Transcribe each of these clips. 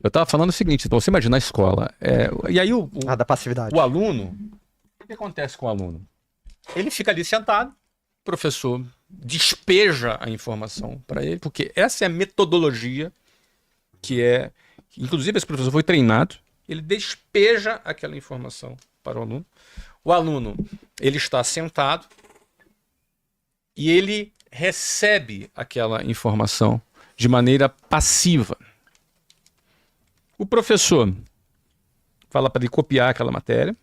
Eu estava falando o seguinte, então você imagina a escola. E aí da passividade. o aluno, o que acontece com o aluno? Ele fica ali sentado, o professor despeja a informação para ele, porque essa é a metodologia inclusive esse professor foi treinado, ele despeja aquela informação para o aluno. O aluno, ele está sentado e ele recebe aquela informação de maneira passiva. O professor fala para ele copiar aquela matéria,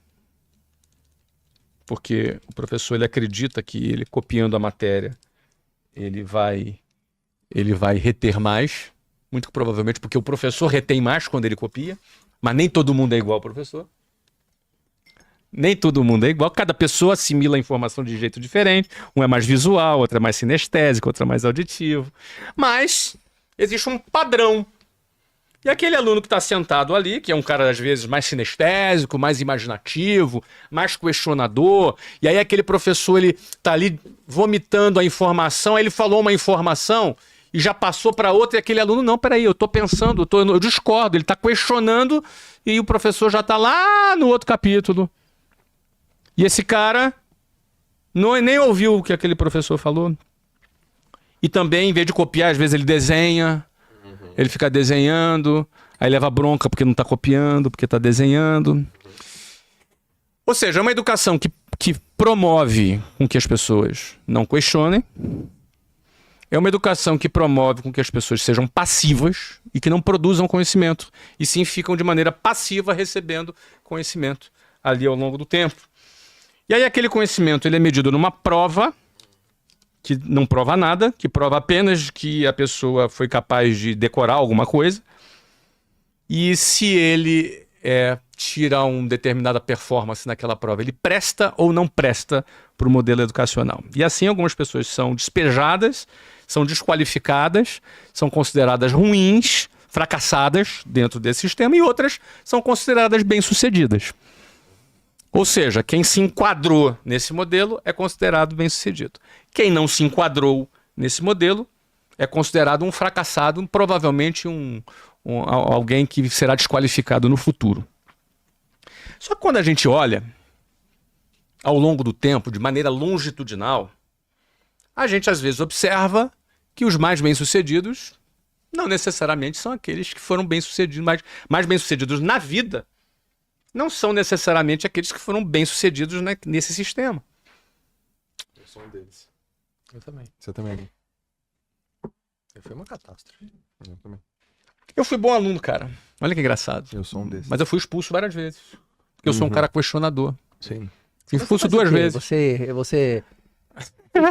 porque o professor ele acredita que ele copiando a matéria ele vai reter mais, muito provavelmente porque o professor retém mais quando ele copia, mas nem todo mundo é igual ao professor. Nem todo mundo é igual, cada pessoa assimila a informação de jeito diferente, um é mais visual, outro é mais sinestésico, outro é mais auditivo, mas existe um padrão. E aquele aluno que está sentado ali, que é um cara às vezes mais sinestésico, mais imaginativo, mais questionador, e aí aquele professor ele está ali vomitando a informação, aí ele falou uma informação e já passou para outra, e aquele aluno, não, peraí, eu estou pensando, eu discordo, ele está questionando e o professor já está lá no outro capítulo. E esse cara nem ouviu o que aquele professor falou. E também, em vez de copiar, às vezes ele desenha, ele fica desenhando, aí leva bronca porque não está copiando, porque está desenhando. Ou seja, é uma educação que promove com que as pessoas não questionem. É uma educação que promove com que as pessoas sejam passivas e que não produzam conhecimento. E sim ficam de maneira passiva recebendo conhecimento ali ao longo do tempo. E aí aquele conhecimento ele é medido numa prova que não prova nada, que prova apenas que a pessoa foi capaz de decorar alguma coisa. E se ele tira uma determinada performance naquela prova, ele presta ou não presta para o modelo educacional. E assim algumas pessoas são despejadas, são desqualificadas, são consideradas ruins, fracassadas dentro desse sistema, e outras são consideradas bem-sucedidas. Ou seja, quem se enquadrou nesse modelo é considerado bem-sucedido. Quem não se enquadrou nesse modelo é considerado um fracassado, provavelmente alguém que será desqualificado no futuro. Só que quando a gente olha ao longo do tempo, de maneira longitudinal, a gente às vezes observa que os mais bem-sucedidos não necessariamente são aqueles que foram bem-sucedidos, mais bem-sucedidos na vida, não são necessariamente aqueles que foram bem-sucedidos nesse sistema. Eu sou um deles. Eu também. Você também. Foi uma catástrofe. Eu também. Eu fui bom aluno, cara. Olha que engraçado. Eu sou um desses. Mas eu fui expulso várias vezes. Porque eu sou um cara questionador. Sim. Fui expulso duas vezes. Você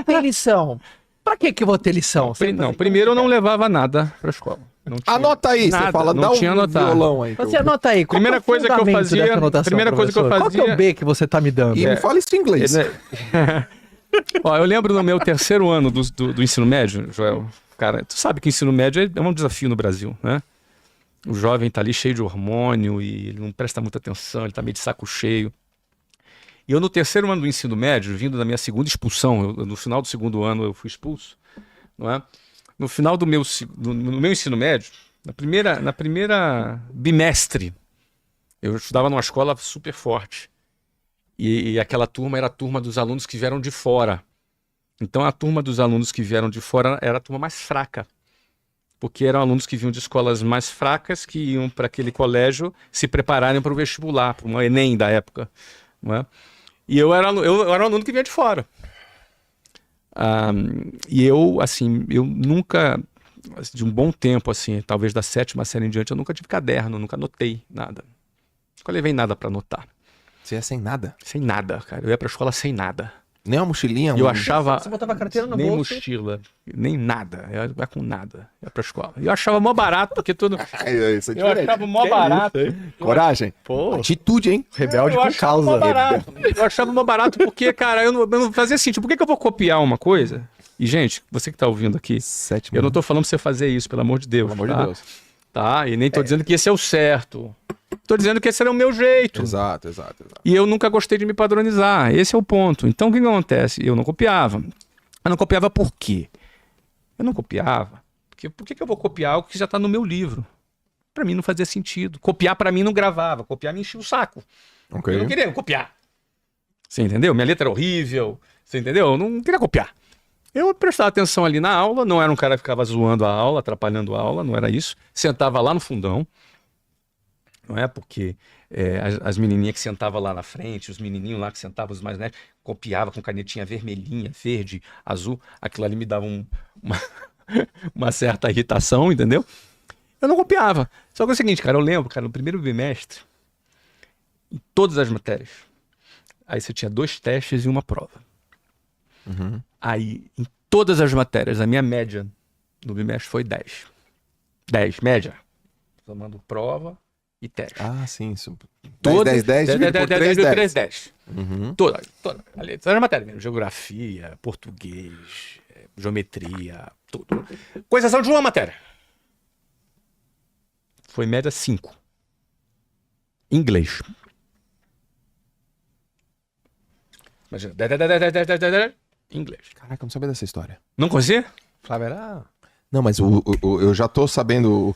tem lição. Pra que eu vou ter lição? Não, primeiro eu não levava nada pra escola. Não tinha Anota aí, nada, você fala, não dá tinha um anotado. violão aí. Você anota aí. Qual Primeira é o coisa que eu fundamento fazia- dessa anotação, primeira coisa que eu professor? Qual que é fazia- o B que você tá me dando? E me fala isso em inglês. Ó, eu lembro no meu terceiro ano do ensino médio, Joel. Cara, tu sabe que o ensino médio é um desafio no Brasil, né? O jovem tá ali cheio de hormônio e ele não presta muita atenção, ele tá meio de saco cheio. E eu no terceiro ano do ensino médio, vindo da minha segunda expulsão, no final do segundo ano eu fui expulso, não é? No final do meu ensino médio, na primeira bimestre, eu estudava numa escola super forte. E aquela turma era a turma dos alunos que vieram de fora. Então a turma dos alunos que vieram de fora era a turma mais fraca. Porque eram alunos que vinham de escolas mais fracas, que iam para aquele colégio se prepararem para o vestibular, para uma Enem da época. Não é? E eu era um aluno que vinha de fora. E eu nunca, de um bom tempo, assim, talvez da sétima série em diante, eu nunca tive caderno, nunca anotei nada. Nunca levei nada para anotar. Você é sem nada? Sem nada, cara. Eu ia pra escola sem nada. Nem uma mochilinha? E eu achava... Você botava a carteira no nem bolso? mochila, nem nada. Eu ia com nada. Eu ia pra escola. E eu achava mó barato, porque tudo... Isso é Eu achava mó barato. Coragem. Pô, Atitude, hein? Rebelde eu com achava mó causa. barato. Eu achava mó barato porque, cara, eu não fazia assim. Tipo, por que eu vou copiar uma coisa? E, gente, você que tá ouvindo aqui, Sétima. eu não tô falando pra você fazer isso, pelo amor de Deus. Pelo amor tá? de Deus. Tá? E nem tô dizendo que esse é o certo. Tô dizendo que esse era o meu jeito. Exato. E eu nunca gostei de me padronizar. Esse é o ponto. Então, o que acontece? Eu não copiava. Eu não copiava por quê? Eu não copiava. Porque por que eu vou copiar algo que já está no meu livro? Pra mim não fazia sentido. Copiar pra mim não gravava. Copiar me enchia o saco. Ok. Eu não queria copiar. Você entendeu? Minha letra era horrível. Você entendeu? Eu não queria copiar. Eu prestava atenção ali na aula, não era um cara que ficava zoando a aula, atrapalhando a aula, não era isso. Sentava lá no fundão. Não é porque as menininhas que sentavam lá na frente, os menininhos lá que sentavam, os mais netos, copiava com canetinha vermelhinha, verde, azul. Aquilo ali me dava uma certa irritação, entendeu? Eu não copiava. Só que é o seguinte, cara, eu lembro, cara, no primeiro bimestre, em todas as matérias, aí você tinha 2 testes e uma prova. Uhum. Aí, em todas as matérias, a minha média no bimestre foi 10. 10, média. Somando prova e teste. Ah, sim. Isso. 10, Todas- 10, 10, dividido por 3, 10, 10. 10. Uhum. Toda as matérias mesmo. Geografia, português, geometria, tudo. Com exceção de uma matéria. Foi média 5. Inglês. Imagina. 10, 10, 10, 10, 10, 10, 10, inglês. Caraca, eu não sabia dessa história. Não conhecia? Flávio era... Não, mas eu já tô sabendo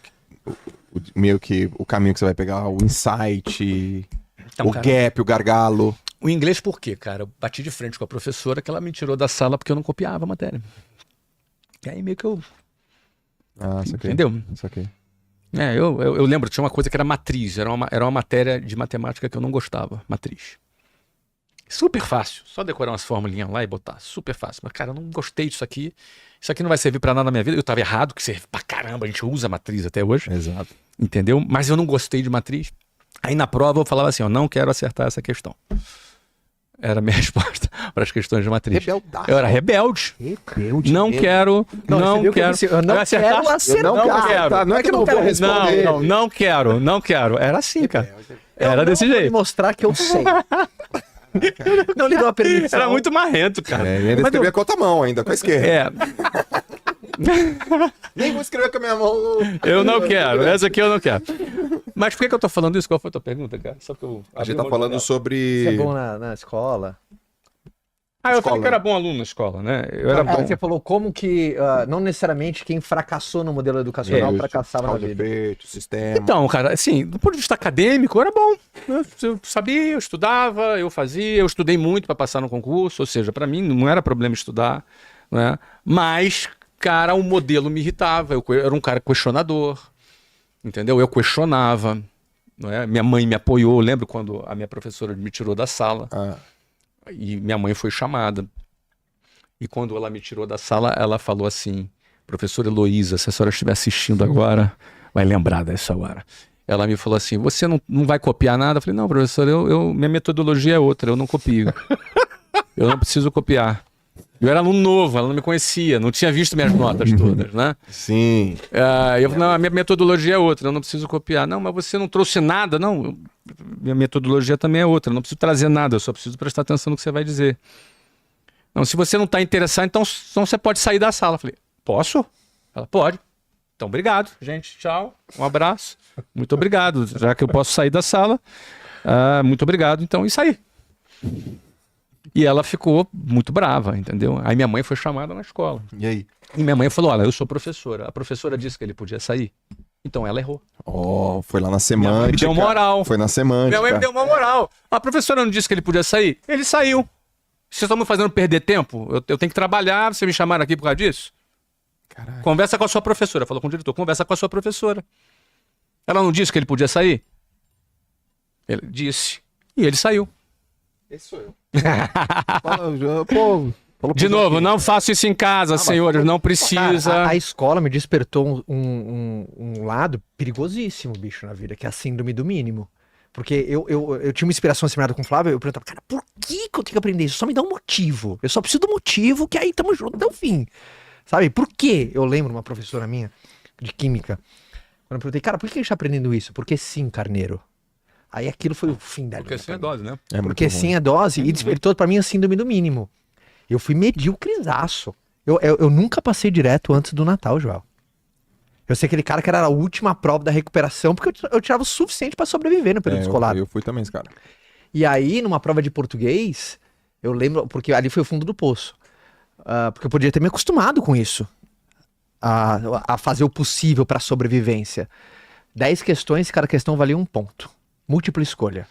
meio que o caminho que você vai pegar, o insight, Então, o cara, gap, o gargalo. o inglês por quê, cara? Eu bati de frente com a professora que ela me tirou da sala porque eu não copiava a matéria. E aí meio que eu... Ah, saquei. Entendeu? Saquei. Eu lembro, tinha uma coisa que era matriz. Era uma matéria de matemática que eu não gostava. Matriz. Super fácil. Só decorar umas formulinhas lá e botar. Super fácil. Mas, cara, eu não gostei disso aqui. Isso aqui não vai servir pra nada na minha vida. Eu tava errado, que serve pra caramba. A gente usa matriz até hoje. Exato. Entendeu? Mas eu não gostei de matriz. Aí na prova eu falava assim, eu não quero acertar essa questão. Era a minha resposta para as questões de matriz. Rebeldaço. Eu era rebelde. Rebelde. Não quero, não você viu que eu quero. disse, eu não Vai acertar? quero acertar. Eu não quero acertar. quero. Não é que eu não vou responder. Não quero, não quero. Era assim, cara. Era desse Eu vou lhe jeito. mostrar que eu sei. Não lhe dou a permissão. Era muito marrento, cara. É, e ainda Mas escrevia com a outra mão, ainda, com a esquerda. É, Nem vou escrever com a minha mão. eu não quero. Essa aqui eu não quero. Mas por que eu tô falando isso? Qual foi a tua pergunta, cara? Só que eu A gente abri tá mão de falando dela. sobre... Você é bom na escola. Eu falei escola. que eu era bom aluno na escola, né? Eu era bom. Você falou como que, não necessariamente quem fracassou no modelo educacional fracassava na Causa e vida. efeito, sistema. Então, cara, assim, do ponto de vista acadêmico, eu era bom. Eu sabia, eu estudava, eu fazia, eu estudei muito para passar no concurso, ou seja, para mim não era problema estudar, né? Mas, cara, o modelo me irritava. Eu era um cara questionador, entendeu? Eu questionava, não é? Minha mãe me apoiou. Eu lembro quando a minha professora me tirou da sala Ah, e minha mãe foi chamada. E quando ela me tirou da sala, ela falou assim: professora Heloísa, se a senhora estiver assistindo agora, vai lembrar dessa hora. Ela me falou assim: você não vai copiar nada? Eu falei: não, professora, minha metodologia é outra, eu não copio. Eu não preciso copiar. Eu era aluno novo, ela não me conhecia, não tinha visto minhas notas todas, né? sim. Eu falei: não, a minha metodologia é outra, eu não preciso copiar. Não, mas você não trouxe nada? Não, minha metodologia também é outra, eu não preciso trazer nada, eu só preciso prestar atenção no que você vai dizer. Não, se você não está interessado, então você pode sair da sala. Eu falei: posso? Ela: pode. Então, obrigado, gente. Tchau. Um abraço. Muito obrigado. Já que eu posso sair da sala, muito obrigado. Então, e saí. E ela ficou muito brava, entendeu? Aí minha mãe foi chamada na escola. E aí? E minha mãe falou: olha, eu sou professora. A professora disse que ele podia sair. Então ela errou. Ó, foi lá na Minha mãe me semântica. deu moral. Foi na semântica. Minha mãe me deu uma moral. A professora não disse que ele podia sair? Ele saiu. Vocês estão me fazendo perder tempo? Eu tenho que trabalhar, vocês me chamaram aqui por causa disso? Caraca. Conversa com a sua professora. Falou com o diretor: conversa com a sua professora. Ela não disse que ele podia sair? Ele disse. E ele saiu. Esse sou eu. Pô, falou De pro novo, Joaquim. não faço isso em casa, senhores. Não precisa. Cara, a escola me despertou um lado perigosíssimo, bicho, na vida, que é a síndrome do mínimo. Porque eu tinha uma inspiração semelhante com o Flávio, eu perguntava: cara, por que eu tenho que aprender isso? Só me dá um motivo. Eu só preciso do motivo, que aí tamo junto até o fim. Sabe? Por quê? Eu lembro uma professora minha, de química, quando eu perguntei: cara, por que a gente tá aprendendo isso? Porque sim, carneiro. Aí aquilo foi o fim da Porque linha assim é pra mim. dose, né? É muito Porque ruim. sim é dose, e despertou pra mim a síndrome do mínimo. Eu fui medíocrezaço. Eu nunca passei direto antes do Natal, Joel. Eu sei aquele cara que era a última prova da recuperação, porque eu tirava o suficiente pra sobreviver no período escolar. Eu fui também, esse cara. E aí, numa prova de português, eu lembro, porque ali foi o fundo do poço. Porque eu podia ter me acostumado com isso. A fazer o possível pra sobrevivência. 10 questões, cada questão valia 1 ponto. Múltipla escolha.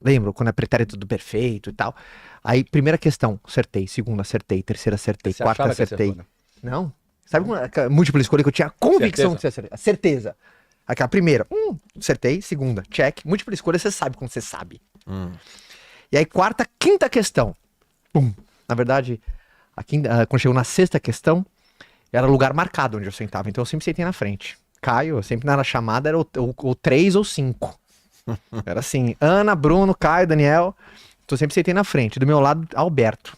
Lembro quando é pretérito do perfeito e tal. Aí, primeira questão, acertei. Segunda, acertei. Terceira, acertei. Você Quarta, achava que acertei. acertou, né? Não. Sabe como é múltipla escolha que eu tinha convicção Certeza? que você acertou? Certeza. Aquela primeira, acertei. Segunda, check. Múltipla escolha, você sabe como você sabe. E aí, quarta, quinta questão. Na verdade, quando chegou na sexta questão, era o lugar marcado onde eu sentava. Então eu sempre sentei na frente. Caio, sempre na chamada era o 3 ou 5. Era assim, Ana, Bruno, Caio, Daniel. Então eu sempre sentei na frente. Do meu lado, Alberto.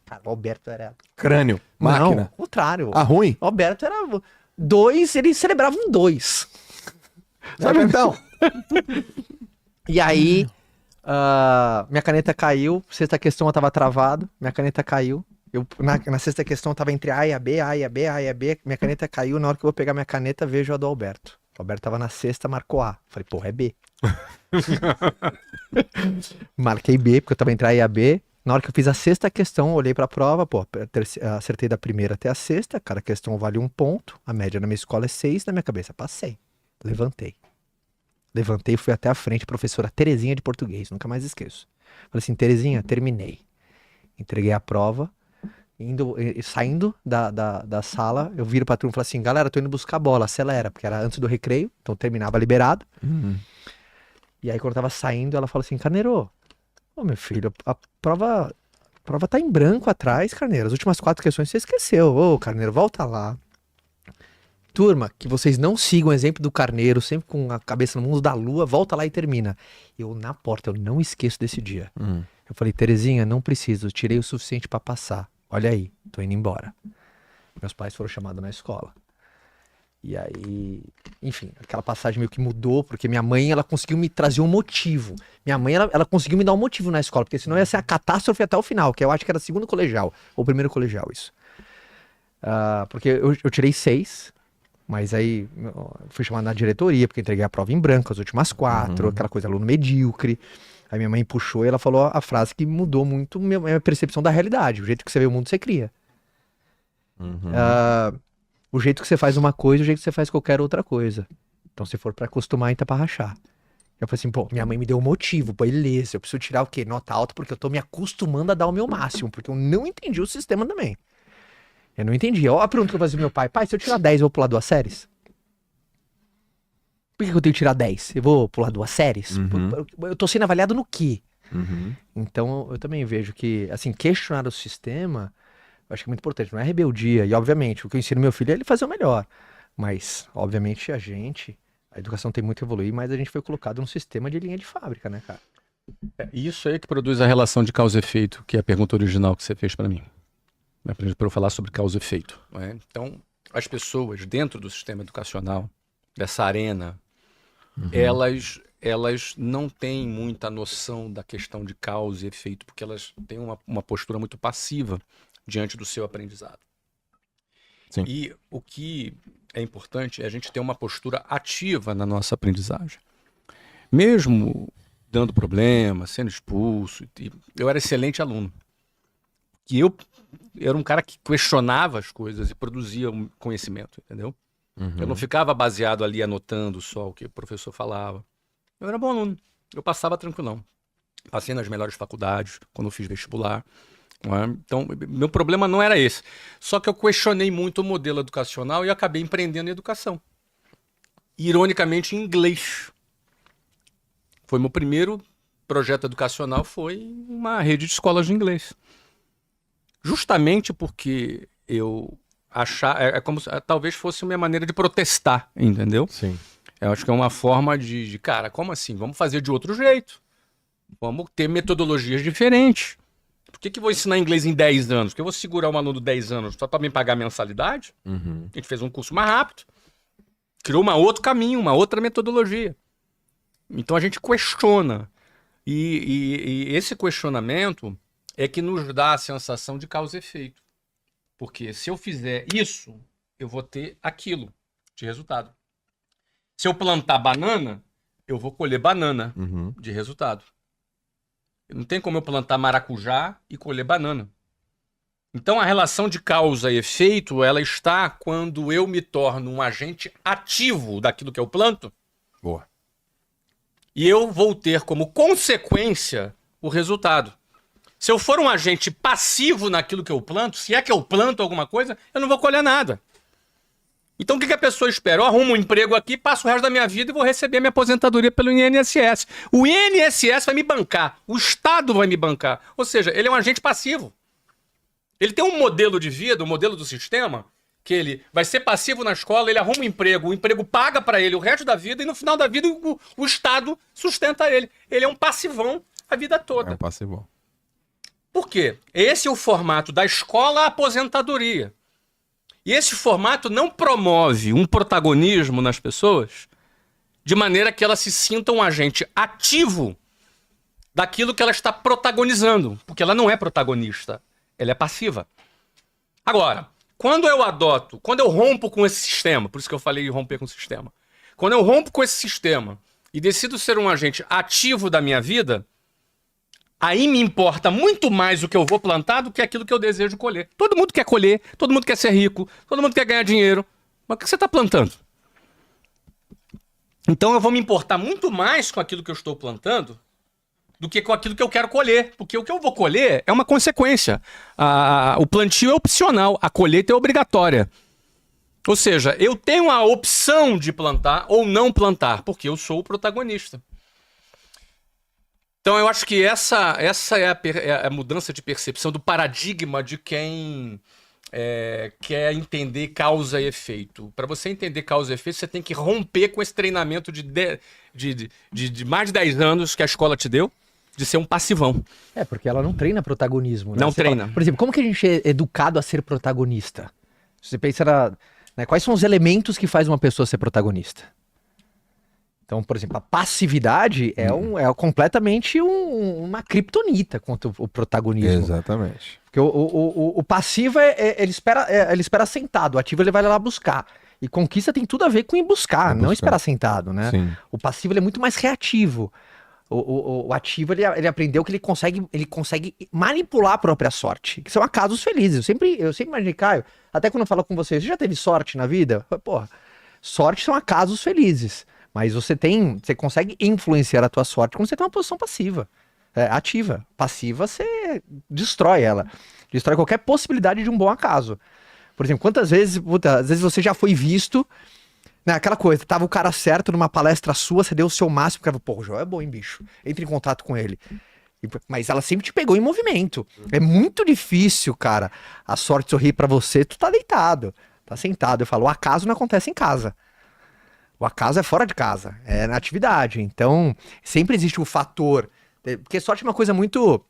Cara, o Alberto era... Crânio, máquina. Não, ao contrário. Ah, ruim? O Alberto era 2, ele celebrava um 2. Sabe então? E aí, minha caneta caiu. Sexta questão eu tava travado. Minha caneta caiu. Na sexta questão eu tava entre A e a B, A e a B, A e a B. Minha caneta caiu. Na hora que eu vou pegar minha caneta, vejo a do Alberto. O Alberto tava na sexta, marcou A. Falei, porra, é B. Marquei B, porque eu tava entre A e a B. Na hora que eu fiz a sexta questão, olhei pra prova, pô, acertei da primeira até a sexta. Cada questão vale 1 ponto. A média na minha escola é 6. Na minha cabeça, passei. Levantei, fui até a frente, professora Terezinha de português, nunca mais esqueço. Falei assim, Terezinha, terminei. Entreguei a prova, saindo da sala, eu viro pra turma e falo assim, galera, tô indo buscar a bola, acelera, porque era antes do recreio, então terminava liberado. E aí quando eu tava saindo, ela falou assim, Carneiro, ô meu filho, a prova tá em branco atrás, Carneiro, as últimas 4 questões você esqueceu. Ô Carneiro, volta lá. Turma, que vocês não sigam o exemplo do Carneiro, sempre com a cabeça no mundo da lua, volta lá e termina. Eu na porta, eu não esqueço desse dia. Eu falei, Terezinha, não preciso, tirei o suficiente pra passar. Olha aí, tô indo embora. Meus pais foram chamados na escola. E aí, enfim, aquela passagem meio que mudou, porque minha mãe, ela conseguiu me trazer um motivo. Minha mãe, ela conseguiu me dar um motivo na escola, porque senão ia ser a catástrofe até o final, que eu acho que era 2º colegial, ou 1º colegial, isso. Porque eu tirei 6, mas aí fui chamado na diretoria, porque entreguei a prova em branco, as últimas 4, aquela coisa, aluno medíocre. Aí minha mãe puxou e ela falou a frase que mudou muito minha percepção da realidade. O jeito que você vê o mundo, você cria. O jeito que você faz uma coisa, o jeito que você faz qualquer outra coisa. Então se for pra acostumar, então é pra rachar. Eu falei assim, pô, minha mãe me deu um motivo, beleza, eu preciso tirar o quê? Nota alta, porque eu tô me acostumando a dar o meu máximo, porque eu não entendi o sistema também. Eu não entendi. Ó, a pergunta que eu fazia pro meu pai, se eu tirar 10, eu vou pular 2 séries? Por que eu tenho que tirar 10? Eu vou pular 2 séries? Eu tô sendo avaliado no quê? Então, eu também vejo que, assim, questionar o sistema, eu acho que é muito importante. Não é rebeldia. E, obviamente, o que eu ensino meu filho é ele fazer o melhor. Mas, obviamente, a educação tem muito a evoluir, mas a gente foi colocado num sistema de linha de fábrica, né, cara? Isso aí que produz a relação de causa e efeito, que é a pergunta original que você fez para mim. Para eu falar sobre causa e efeito. Não é? Então, as pessoas dentro do sistema educacional, dessa arena, elas não têm muita noção da questão de causa e efeito, porque elas têm uma postura muito passiva diante do seu aprendizado. Sim. E o que é importante é a gente ter uma postura ativa na nossa aprendizagem. Mesmo dando problema, sendo expulso, eu era excelente aluno. Que eu era um cara que questionava as coisas e produzia um conhecimento, entendeu? Eu não ficava baseado ali anotando só o que o professor falava. Eu era bom aluno, eu passava tranquilão. Passei nas melhores faculdades, quando eu fiz vestibular. Não é? Então, meu problema não era esse. Só que eu questionei muito o modelo educacional e acabei empreendendo em educação. Ironicamente, em inglês. Foi meu primeiro projeto educacional, foi uma rede de escolas de inglês. Justamente porque eu achava, talvez fosse minha maneira de protestar, entendeu? Sim. Eu acho que é uma forma cara, como assim? Vamos fazer de outro jeito. Vamos ter metodologias diferentes. Por que eu vou ensinar inglês em 10 anos? Porque eu vou segurar um aluno 10 anos só para me pagar mensalidade? A gente fez um curso mais rápido. Criou um outro caminho, uma outra metodologia. Então a gente questiona. E esse questionamento é que nos dá a sensação de causa e efeito. Porque se eu fizer isso, eu vou ter aquilo de resultado. Se eu plantar banana, eu vou colher banana de resultado. Não tem como eu plantar maracujá e colher banana. Então a relação de causa e efeito, ela está quando eu me torno um agente ativo daquilo que eu planto, Boa. e eu vou ter como consequência o resultado. Se eu for um agente passivo naquilo que eu planto, se é que eu planto alguma coisa, eu não vou colher nada. Então o que a pessoa espera? Eu arrumo um emprego aqui, passo o resto da minha vida e vou receber minha aposentadoria pelo INSS. O INSS vai me bancar, o Estado vai me bancar. Ou seja, ele é um agente passivo. Ele tem um modelo de vida, um modelo do sistema, que ele vai ser passivo na escola, ele arruma um emprego, o emprego paga para ele o resto da vida e no final da vida o Estado sustenta ele. Ele é um passivão a vida toda. É um passivo. Por quê? Esse é o formato da escola à aposentadoria. E esse formato não promove um protagonismo nas pessoas de maneira que elas se sintam um agente ativo daquilo que ela está protagonizando. Porque ela não é protagonista, ela é passiva. Agora, quando eu rompo com esse sistema, por isso que eu falei romper com o sistema, quando eu rompo com esse sistema e decido ser um agente ativo da minha vida, aí me importa muito mais o que eu vou plantar do que aquilo que eu desejo colher. Todo mundo quer colher, todo mundo quer ser rico, todo mundo quer ganhar dinheiro. Mas o que você está plantando? Então eu vou me importar muito mais com aquilo que eu estou plantando do que com aquilo que eu quero colher. Porque o que eu vou colher é uma consequência. O plantio é opcional, a colheita é obrigatória. Ou seja, eu tenho a opção de plantar ou não plantar, porque eu sou o protagonista. Então eu acho que essa é a mudança de percepção do paradigma de quem quer entender causa e efeito. Para você entender causa e efeito, você tem que romper com esse treinamento de mais de 10 anos que a escola te deu, de ser um passivão. É, porque ela não treina protagonismo, né? Não Você treina. fala, por exemplo, como que a gente é educado a ser protagonista? Você pensa né, quais são os elementos que faz uma pessoa ser protagonista? Então, por exemplo, a passividade é completamente uma criptonita contra o protagonismo. Exatamente. Porque o passivo, ele espera sentado, o ativo ele vai lá buscar. E conquista tem tudo a ver com ir buscar, não esperar sentado, né? Sim. O passivo ele é muito mais reativo. O ativo, ele aprendeu que ele consegue manipular a própria sorte. Que são acasos felizes. Eu sempre imaginei, Caio, até quando eu falo com você já teve sorte na vida? Porra, sorte são acasos felizes. Mas você consegue influenciar a tua sorte quando você tem uma posição passiva, ativa. Passiva, você destrói ela. Destrói qualquer possibilidade de um bom acaso. Por exemplo, quantas vezes, às vezes você já foi visto, né, aquela coisa, tava o cara certo numa palestra sua, você deu o seu máximo, o cara falou, pô, o João é bom, hein, bicho? Entre em contato com ele. Mas ela sempre te pegou em movimento. É muito difícil, cara, a sorte sorrir pra você, tu tá deitado, tá sentado. Eu falo, o acaso não acontece em casa. O acaso é fora de casa, é na atividade. Então, sempre existe o fator. Porque sorte é uma coisa muito.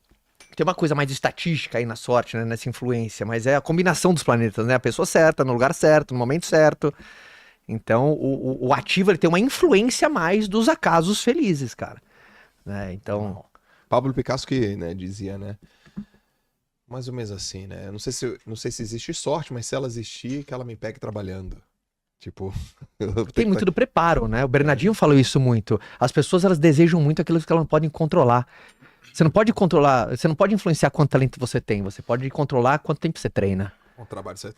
Tem uma coisa mais estatística aí na sorte, né, nessa influência, mas é a combinação dos planetas, né? A pessoa certa, no lugar certo, no momento certo. Então, o ativo ele tem uma influência a mais dos acasos felizes, cara. Né? Então. Pablo Picasso que, né, dizia, né? Mais ou menos assim, né? Eu não sei se existe sorte, mas se ela existir, que ela me pegue trabalhando. Tipo, tem muito do preparo, né? O Bernardinho falou isso muito. As pessoas, elas desejam muito aquilo que elas não podem controlar. Você não pode controlar, você não pode influenciar quanto talento você tem. Você pode controlar quanto tempo você treina. o trabalho você tem.